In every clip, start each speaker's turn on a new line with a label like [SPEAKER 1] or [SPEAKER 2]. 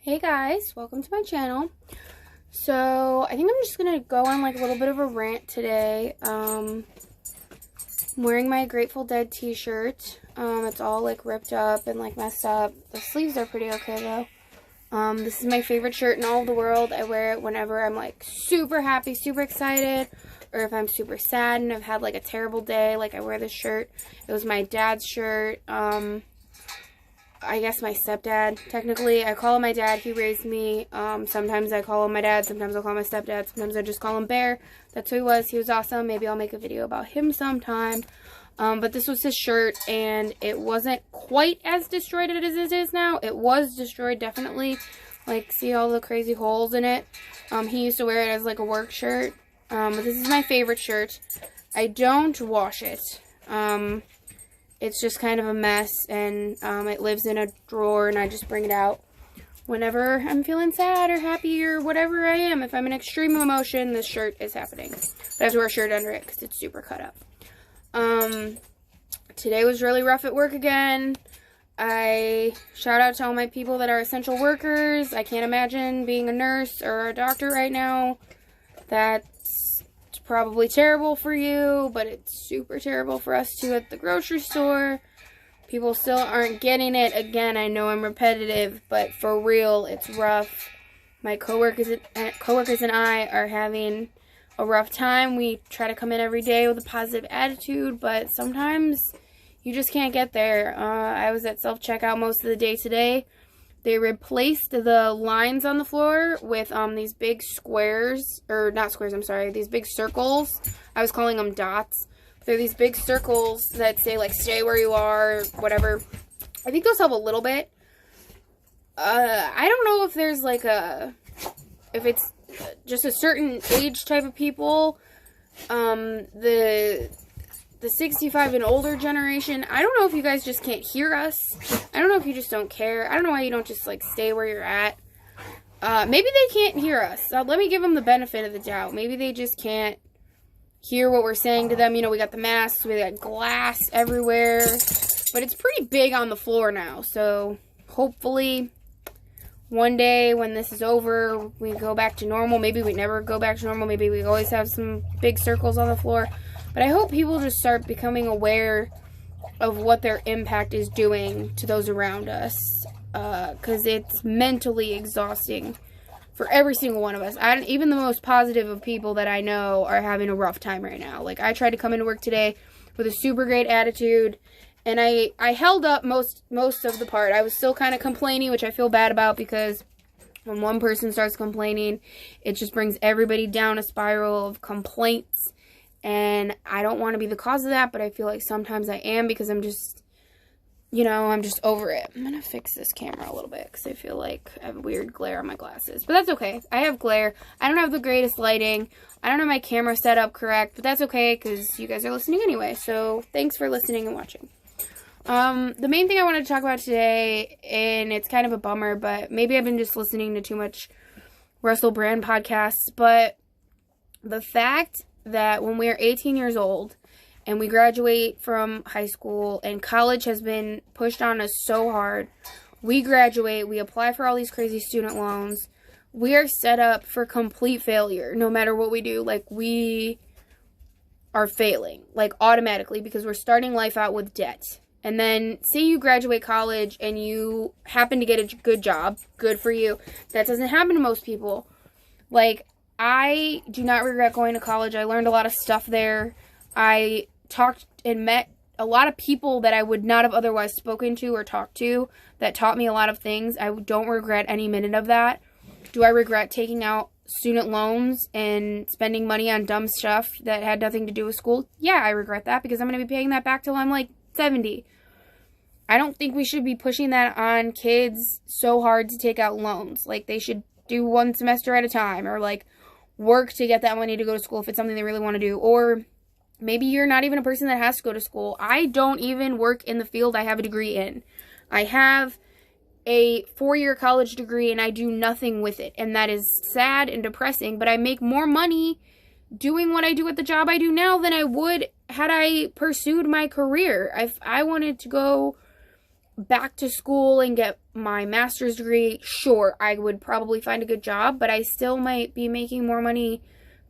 [SPEAKER 1] Hey guys, welcome to my channel. So, I think I'm just gonna go on like a little bit of a rant today. I'm wearing my Grateful Dead t-shirt. It's all like ripped up and like messed up. The sleeves are pretty okay though. This is my favorite shirt in all of the world. I wear it whenever I'm like super happy, super excited, or if I'm super sad and I've had like a terrible day, like I wear this shirt. It was my dad's shirt. I guess my stepdad, technically. I call him my dad. He raised me. Sometimes I call him my dad. Sometimes I'll call him my stepdad. Sometimes I just call him Bear. That's who he was. He was awesome. Maybe I'll make a video about him sometime. But this was his shirt, and it wasn't quite as destroyed as it is now. It was destroyed, definitely. Like, see all the crazy holes in it? He used to wear it as, like, a work shirt. But this is my favorite shirt. I don't wash it. It's just kind of a mess, and it lives in a drawer, and I just bring it out whenever I'm feeling sad or happy or whatever I am. If I'm in extreme emotion, this shirt is happening. But I have to wear a shirt under it because it's super cut up. Today was really rough at work again. I shout out to all my people that are essential workers. I can't imagine being a nurse or a doctor right now. That's probably terrible for you, but it's super terrible for us too at the grocery store. People still aren't getting it. Again, I know I'm repetitive, but for real, it's rough. My coworkers and I are having a rough time. We try to come in every day with a positive attitude, but sometimes you just can't get there. I was at self-checkout most of the day today. They replaced the lines on the floor with these big squares, or not squares, I'm sorry, these big circles. I was calling them dots. They're these big circles that say, like, stay where you are, whatever. I think those help a little bit. I don't know if there's, like, if it's just a certain age type of people. The 65 and older generation, I don't know if you guys just can't hear us. I don't know if you just don't care. I don't know why you don't just, like, stay where you're at. Maybe they can't hear us. Let me give them the benefit of the doubt. Maybe they just can't hear what we're saying to them. You know, we got the masks, we got glass everywhere. But it's pretty big on the floor now. So, hopefully, one day when this is over, we go back to normal. Maybe we never go back to normal. Maybe we always have some big circles on the floor. But I hope people just start becoming aware of what their impact is doing to those around us. Because it's mentally exhausting for every single one of us. Even the most positive of people that I know are having a rough time right now. Like, I tried to come into work today with a super great attitude. And I held up most of the part. I was still kind of complaining, which I feel bad about, because when one person starts complaining, it just brings everybody down a spiral of complaints. And I don't want to be the cause of that, but I feel like sometimes I am, because I'm just, you know, I'm just over it. I'm going to fix this camera a little bit because I feel like I have weird glare on my glasses. But that's okay. I have glare. I don't have the greatest lighting. I don't have my camera set up correct, but that's okay because you guys are listening anyway. So thanks for listening and watching. The main thing I wanted to talk about today, and it's kind of a bummer, but maybe I've been just listening to too much Russell Brand podcasts, but the fact that when we are 18 years old and we graduate from high school and college has been pushed on us so hard, we graduate, we apply for all these crazy student loans, we are set up for complete failure no matter what we do. Like, we are failing, like, automatically, because we're starting life out with debt. And then, say you graduate college and you happen to get a good job, good for you. That doesn't happen to most people. Like, I do not regret going to college. I learned a lot of stuff there. I talked and met a lot of people that I would not have otherwise spoken to or talked to that taught me a lot of things. I don't regret any minute of that. Do I regret taking out student loans and spending money on dumb stuff that had nothing to do with school? Yeah, I regret that, because I'm going to be paying that back till I'm like 70. I don't think we should be pushing that on kids so hard to take out loans. Like, they should do one semester at a time, or like work to get that money to go to school if it's something they really want to do. Or maybe you're not even a person that has to go to school. I don't even work in the field I have a degree in. I have a 4-year college degree and I do nothing with it. And that is sad and depressing, but I make more money doing what I do at the job I do now than I would had I pursued my career. If I wanted to go back to school and get my master's degree, sure, I would probably find a good job, but I still might be making more money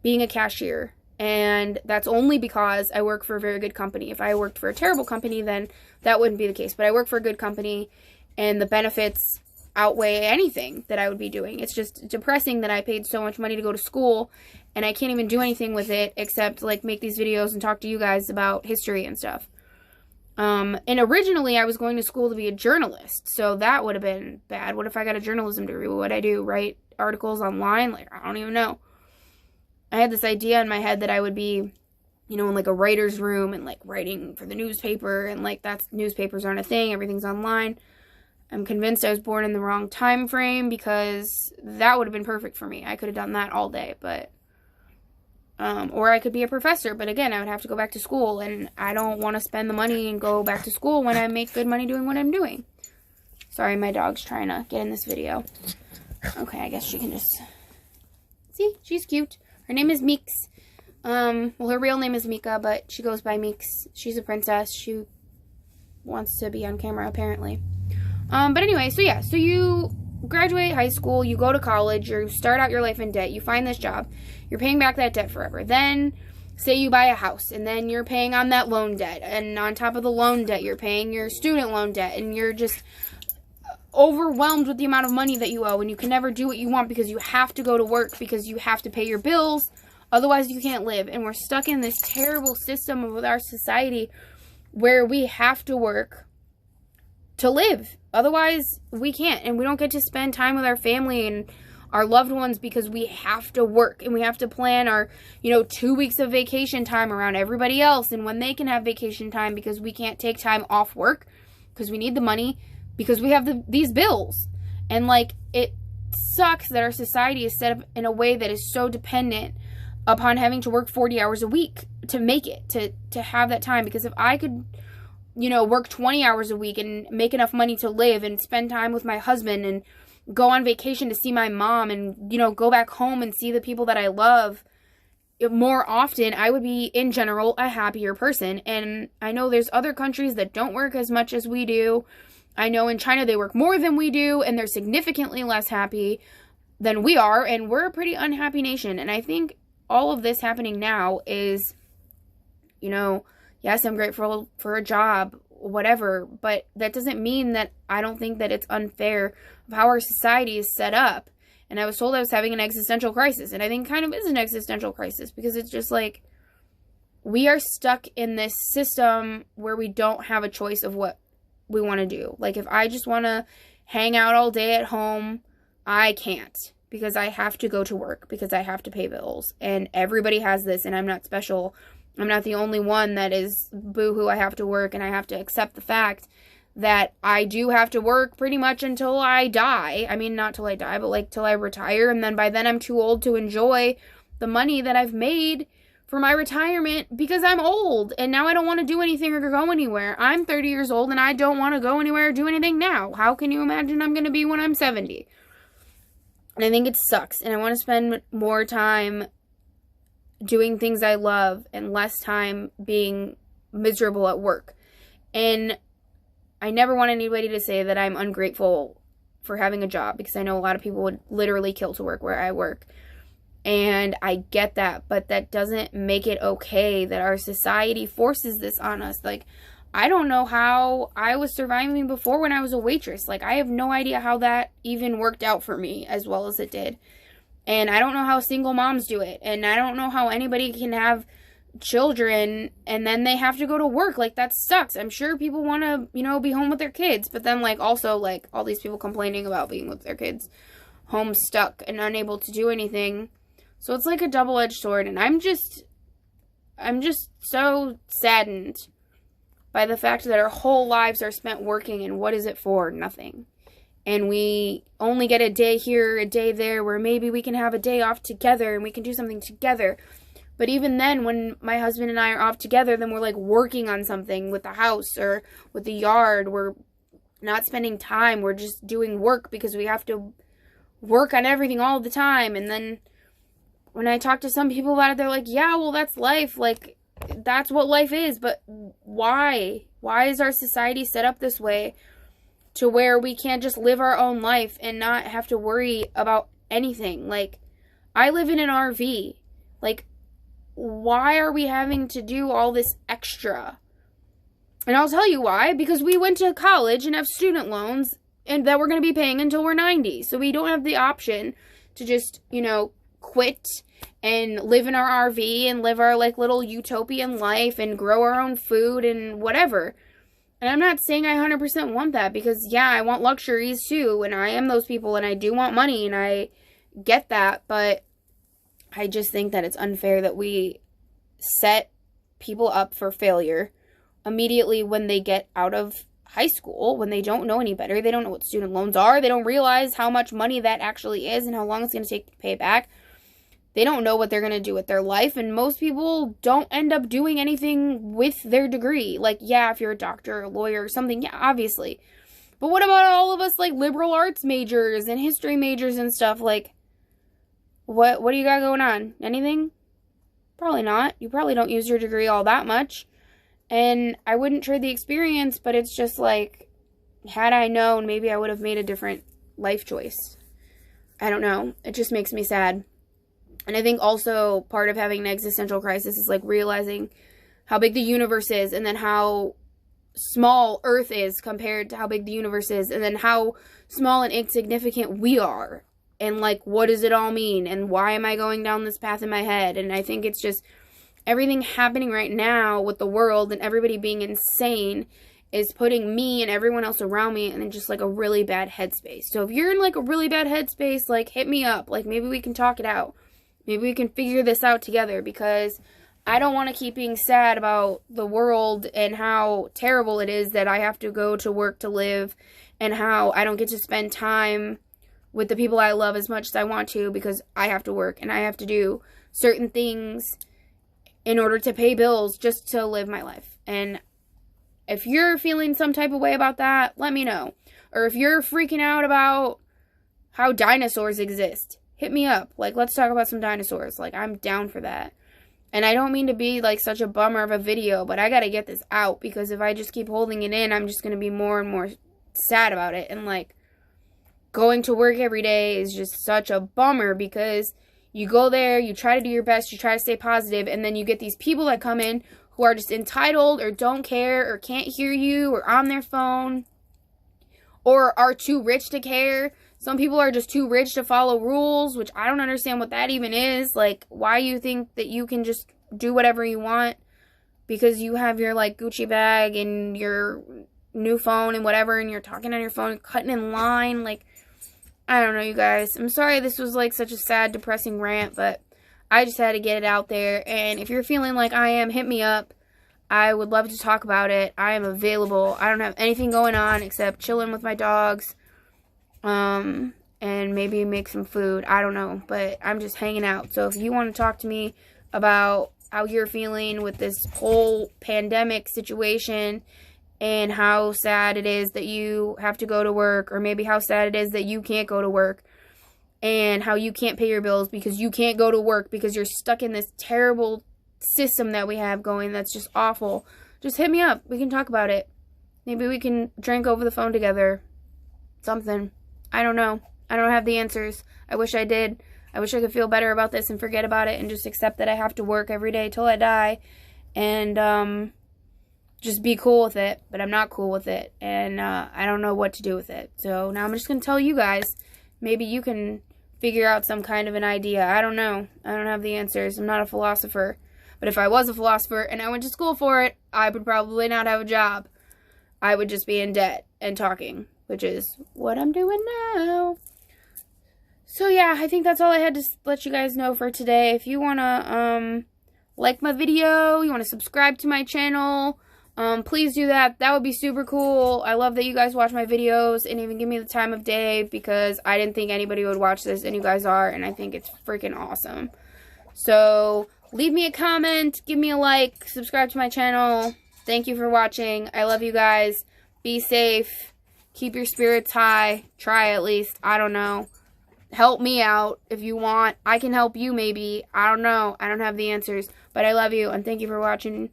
[SPEAKER 1] being a cashier. And that's only because I work for a very good company. If I worked for a terrible company, then that wouldn't be the case. But I work for a good company, and the benefits outweigh anything that I would be doing. It's just depressing that I paid so much money to go to school, and I can't even do anything with it except, like, make these videos and talk to you guys about history and stuff. And originally I was going to school to be a journalist, so that would have been bad. What if I got a journalism degree? What would I do? Write articles online? Like, I don't even know. I had this idea in my head that I would be, you know, in like a writer's room and like writing for the newspaper, and like newspapers aren't a thing, everything's online. I'm convinced I was born in the wrong time frame, because that would have been perfect for me. I could have done that all day, but or I could be a professor, but again, I would have to go back to school, and I don't want to spend the money and go back to school when I make good money doing what I'm doing. Sorry, my dog's trying to get in this video. Okay, I guess she can just... See? She's cute. Her name is Meeks. Well, her real name is Mika, but she goes by Meeks. She's a princess. She wants to be on camera, apparently. But anyway, so yeah, so you graduate high school, you go to college, you start out your life in debt, you find this job, you're paying back that debt forever. Then, say you buy a house, and then you're paying on that loan debt, and on top of the loan debt, you're paying your student loan debt, and you're just overwhelmed with the amount of money that you owe, and you can never do what you want because you have to go to work, because you have to pay your bills, otherwise you can't live. And we're stuck in this terrible system with our society where we have to work to live. Otherwise, we can't, and we don't get to spend time with our family and our loved ones because we have to work, and we have to plan our, 2 weeks of vacation time around everybody else and when they can have vacation time, because we can't take time off work because we need the money, because we have these bills. And, it sucks that our society is set up in a way that is so dependent upon having to work 40 hours a week to make it, to have that time. Because if I could work 20 hours a week and make enough money to live and spend time with my husband and go on vacation to see my mom and, go back home and see the people that I love more often, I would be, in general, a happier person. And I know there's other countries that don't work as much as we do. I know in China they work more than we do, and they're significantly less happy than we are, and we're a pretty unhappy nation. And I think all of this happening now is, yes, I'm grateful for a job, whatever, but that doesn't mean that I don't think that it's unfair of how our society is set up. And I was told I was having an existential crisis, and I think it kind of is an existential crisis, because it's just like, we are stuck in this system where we don't have a choice of what we want to do. Like, if I just want to hang out all day at home, I can't, because I have to go to work, because I have to pay bills, and everybody has this, and I'm not special. I'm not the only one that is boo-hoo, I have to work, and I have to accept the fact that I do have to work pretty much until I die. I mean, not till I die, but till I retire, and then by then I'm too old to enjoy the money that I've made for my retirement, because I'm old, and now I don't want to do anything or go anywhere. I'm 30 years old, and I don't want to go anywhere or do anything now. How can you imagine I'm going to be when I'm 70? And I think it sucks, and I want to spend more time doing things I love and less time being miserable at work. And I never want anybody to say that I'm ungrateful for having a job, because I know a lot of people would literally kill to work where I work. And I get that, but that doesn't make it okay that our society forces this on us. I don't know how I was surviving before when I was a waitress. I have no idea how that even worked out for me as well as it did. And I don't know how single moms do it. And I don't know how anybody can have children and then they have to go to work. That sucks. I'm sure people want to, be home with their kids. But then, also, all these people complaining about being with their kids home stuck and unable to do anything. So it's like a double-edged sword. And I'm just so saddened by the fact that our whole lives are spent working, and what is it for? Nothing. And we only get a day here, a day there, where maybe we can have a day off together and we can do something together. But even then, when my husband and I are off together, then we're working on something with the house or with the yard. We're not spending time. We're just doing work because we have to work on everything all the time. And then when I talk to some people about it, they're like, yeah, well, that's life. That's what life is. But why? Why is our society set up this way to where we can't just live our own life and not have to worry about anything. Like, I live in an RV. Like, why are we having to do all this extra? And I'll tell you why. Because we went to college and have student loans and that we're going to be paying until we're 90. So we don't have the option to just, you know, quit and live in our RV and live our, like, little utopian life and grow our own food and whatever. And I'm not saying I 100% want that, because, yeah, I want luxuries too, and I am those people, and I do want money, and I get that, but I just think that it's unfair that we set people up for failure immediately when they get out of high school, when they don't know any better. They don't know what student loans are. They don't realize how much money that actually is and how long it's going to take to pay it back. They don't know what they're going to do with their life, and most people don't end up doing anything with their degree. Like, yeah, if you're a doctor or a lawyer or something, yeah, obviously. But what about all of us, like, liberal arts majors and history majors and stuff? Like, what do you got going on? Anything? Probably not. You probably don't use your degree all that much. And I wouldn't trade the experience, but it's just like, had I known, maybe I would have made a different life choice. I don't know. It just makes me sad. And I think also part of having an existential crisis is, like, realizing how big the universe is, and then how small Earth is compared to how big the universe is, and then how small and insignificant we are. And, like, what does it all mean? And why am I going down this path in my head? And I think it's just everything happening right now with the world and everybody being insane is putting me and everyone else around me in just, like, a really bad headspace. So if you're in, like, a really bad headspace, like, hit me up. Like, maybe we can talk it out. Maybe we can figure this out together, because I don't want to keep being sad about the world and how terrible it is that I have to go to work to live, and how I don't get to spend time with the people I love as much as I want to, because I have to work and I have to do certain things in order to pay bills just to live my life. And if you're feeling some type of way about that, let me know. Or if you're freaking out about how dinosaurs exist, hit me up. Like, let's talk about some dinosaurs. Like, I'm down for that. And I don't mean to be, like, such a bummer of a video, but I gotta get this out, because if I just keep holding it in, I'm just gonna be more and more sad about it. And, like, going to work every day is just such a bummer, because you go there, you try to do your best, you try to stay positive, and then you get these people that come in who are just entitled or don't care or can't hear you or on their phone or are too rich to care. Some people are just too rich to follow rules, which I don't understand what that even is. Like, why you think that you can just do whatever you want because you have your, like, Gucci bag and your new phone and whatever, and you're talking on your phone, cutting in line. Like, I don't know, you guys. I'm sorry this was, like, such a sad, depressing rant, but I just had to get it out there. And if you're feeling like I am, hit me up. I would love to talk about it. I am available. I don't have anything going on except chilling with my dogs. And maybe make some food. I don't know, but I'm just hanging out. So if you want to talk to me about how you're feeling with this whole pandemic situation and how sad it is that you have to go to work, or maybe how sad it is that you can't go to work, and how you can't pay your bills because you can't go to work because you're stuck in this terrible system that we have going that's just awful, just hit me up. We can talk about it. Maybe we can drink over the phone together. Something. I don't know. I don't have the answers. I wish I did. I wish I could feel better about this and forget about it and just accept that I have to work every day till I die, and just be cool with it. But I'm not cool with it, and I don't know what to do with it. So now I'm just going to tell you guys. Maybe you can figure out some kind of an idea. I don't know. I don't have the answers. I'm not a philosopher. But if I was a philosopher and I went to school for it, I would probably not have a job. I would just be in debt and talking, which is what I'm doing now. So yeah, I think that's all I had to let you guys know for today. If you want to like my video, you want to subscribe to my channel, please do that. That would be super cool. I love that you guys watch my videos and even give me the time of day, because I didn't think anybody would watch this, and you guys are, and I think it's freaking awesome. So leave me a comment, give me a like, subscribe to my channel. Thank you for watching. I love you guys. Be safe. Keep your spirits high. Try at least. I don't know. Help me out if you want. I can help you maybe. I don't know. I don't have the answers. But I love you, and thank you for watching.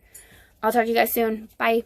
[SPEAKER 1] I'll talk to you guys soon. Bye.